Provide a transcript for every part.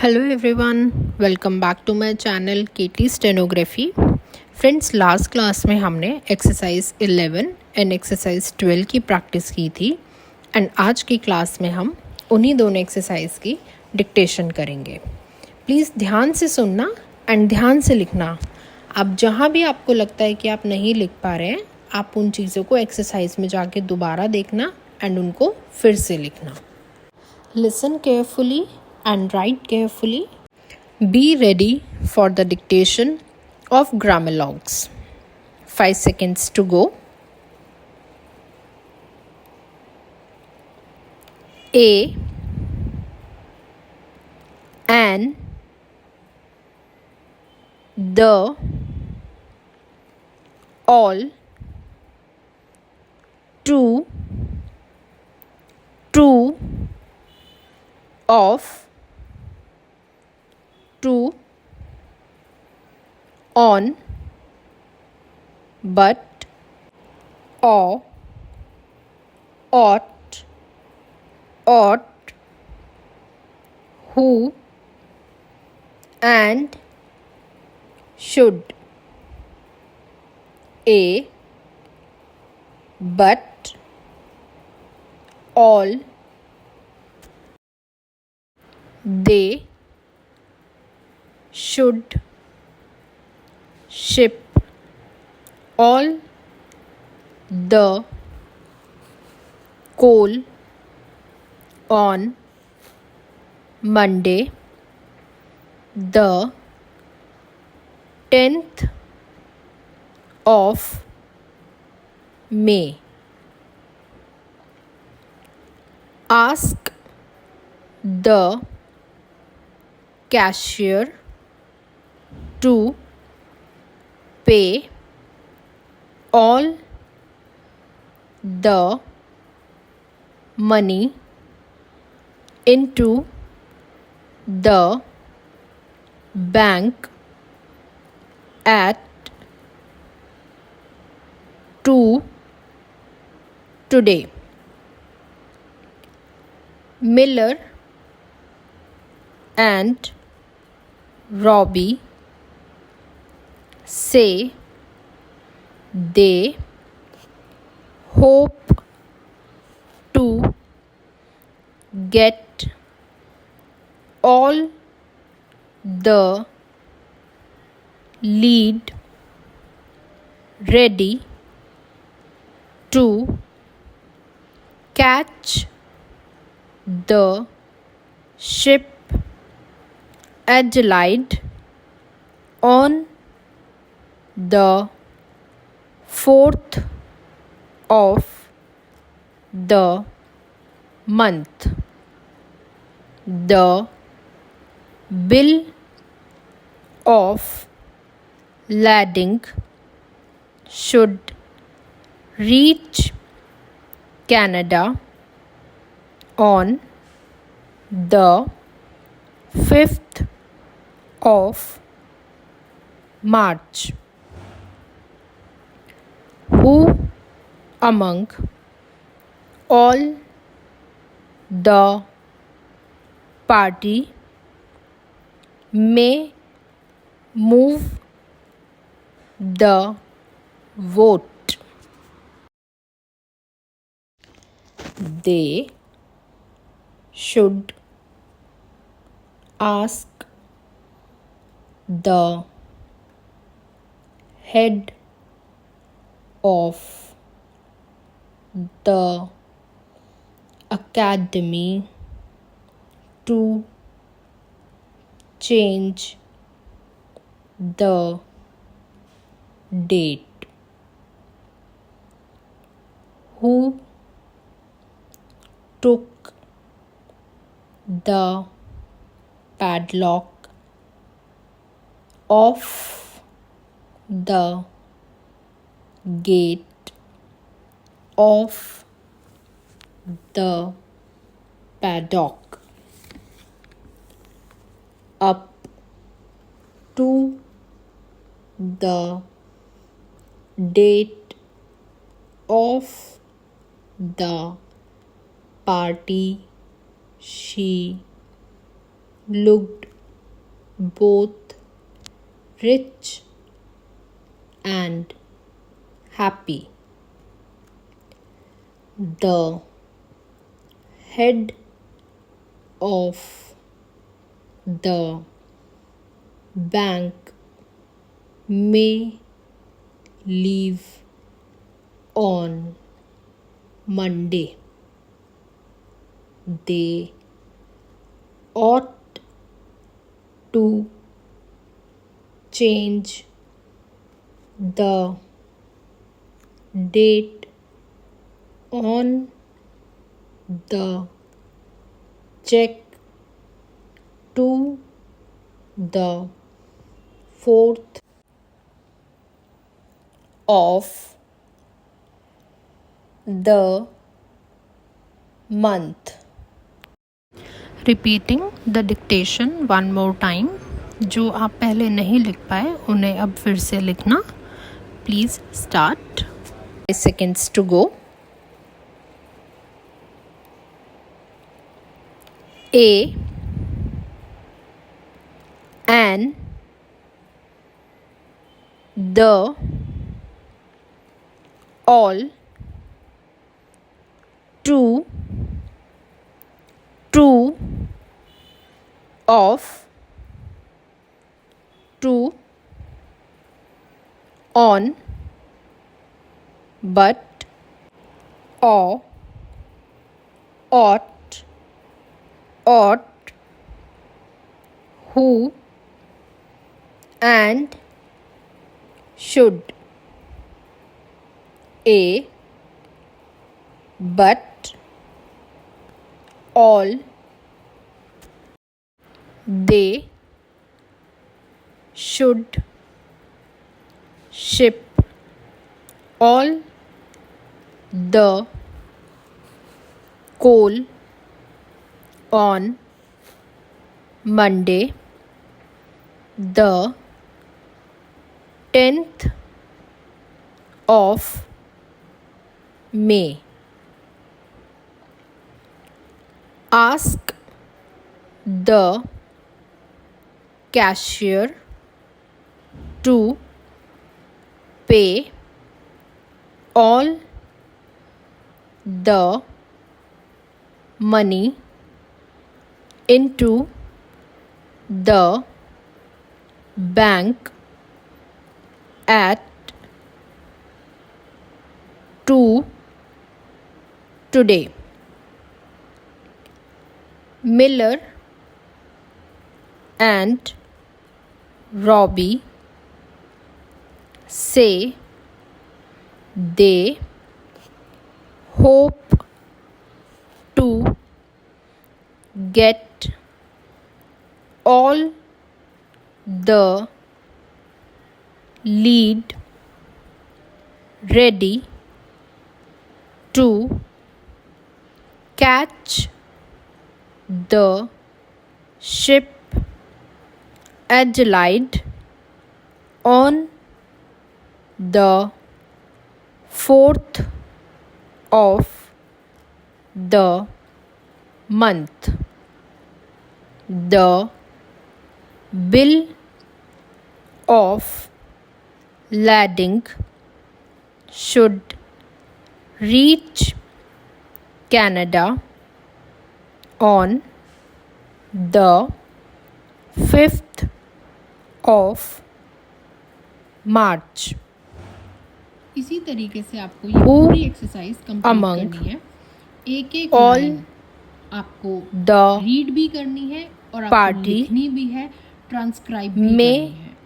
Hello everyone, welcome back to my channel KT stenography. Friends, last class में हमने exercise 11 and exercise 12 की practice की थी and आज की क्लास में हम उन्हीं दोनों एक्सरसाइज की डिक्टेशन करेंगे। प्लीज़ ध्यान से सुनना एंड ध्यान से लिखना। अब जहाँ भी आपको लगता है कि आप नहीं लिख पा रहे हैं, आप उन चीज़ों को एक्सरसाइज में जाके दोबारा देखना एंड उनको फिर से लिखना। Listen carefully and write carefully. Be ready for the dictation of grammar logs. 5 seconds to go. A, an, the, all, to, of, to, on, but, or, ought, who, and, should. A, but, all, they, should, ship, all, the, coal, on, Monday, the 10th of May. Ask the cashier to pay all the money into the bank at 2 today. Miller and Robbie say they hope to get all the lead ready to catch the ship Adelaide on the 4th of the month. The bill of lading should reach Canada on the 5th of March. Who among all the party may move the vote? They should ask the head of the academy to change the date. Who took the padlock off the gate of the paddock up to the date of the party she looked both rich and happy. The head of the bank may leave on Monday. They ought to change the date on the check to the 4th of the month. Repeating the dictation one more time. जो आप पहले नहीं लिख पाए उन्हें अब फिर से लिखना. Please start. 5 seconds to go. A and the all two of two on but or ought who and should. A but all they should ship all the coal on Monday, the 10th of May. Ask the cashier to pay all the money into the bank at 2 today. Miller and Robbie say they hope to get all the lead ready to catch the ship Adelaide on the 4th of the month. The bill of lading should reach Canada on the 5th of March. इसी तरीके से आपको ये पूरी exercise complete करनी है. एक एक लाइन आपको रीड भी करनी है और आपको लिखनी भी है, ट्रांसक्राइब भी करनी है.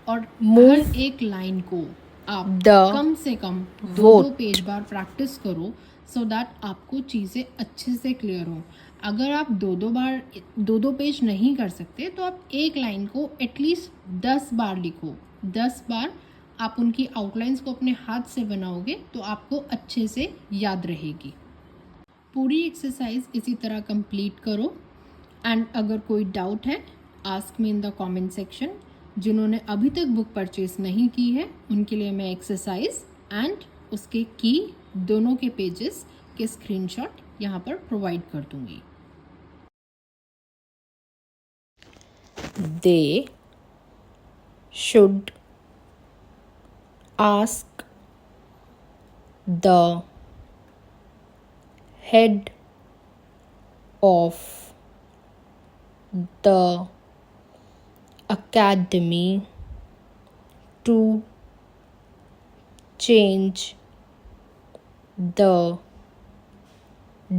और हर एक लाइन को आप कम से कम दो पेज बार प्रैक्टिस करो सो दैट आपको चीज़ें अच्छे से क्लियर हो. अगर आप दो पेज नहीं कर सकते तो आप एक लाइन को एटलीस्ट 10 बार लिखो. 10 बार आप उनकी आउटलाइंस को अपने हाथ से बनाओगे तो आपको अच्छे से याद रहेगी. पूरी एक्सरसाइज इसी तरह कंप्लीट करो. एंड अगर कोई डाउट है ask me in the comment section. जिन्होंने अभी तक बुक परचेज नहीं की है उनके लिए मैं एक्सरसाइज एंड उसके की दोनों के पेजेस के स्क्रीनशॉट यहाँ पर प्रोवाइड कर दूँगी. They should ask the head of the academy to change the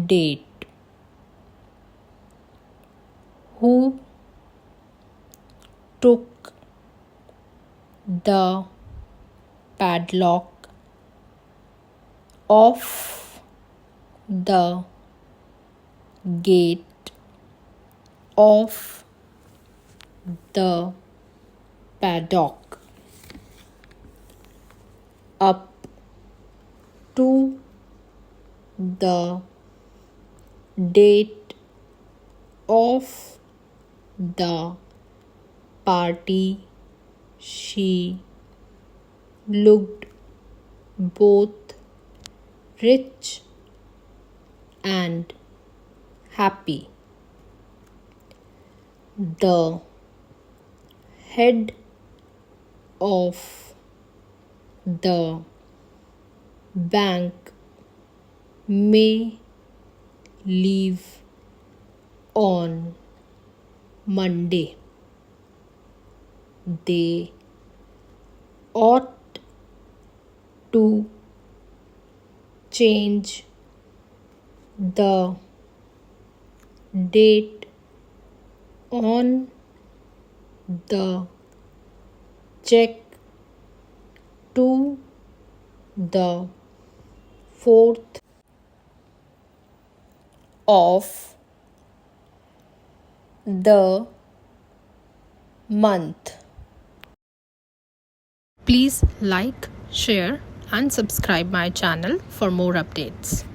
date. Who took the padlock off the gate of the paddock up to the date of the party? She looked both rich and happy. The head of the bank may leave on Monday. They ought to change the date on the check to the 4th of the month. Please like, share and subscribe my channel for more updates.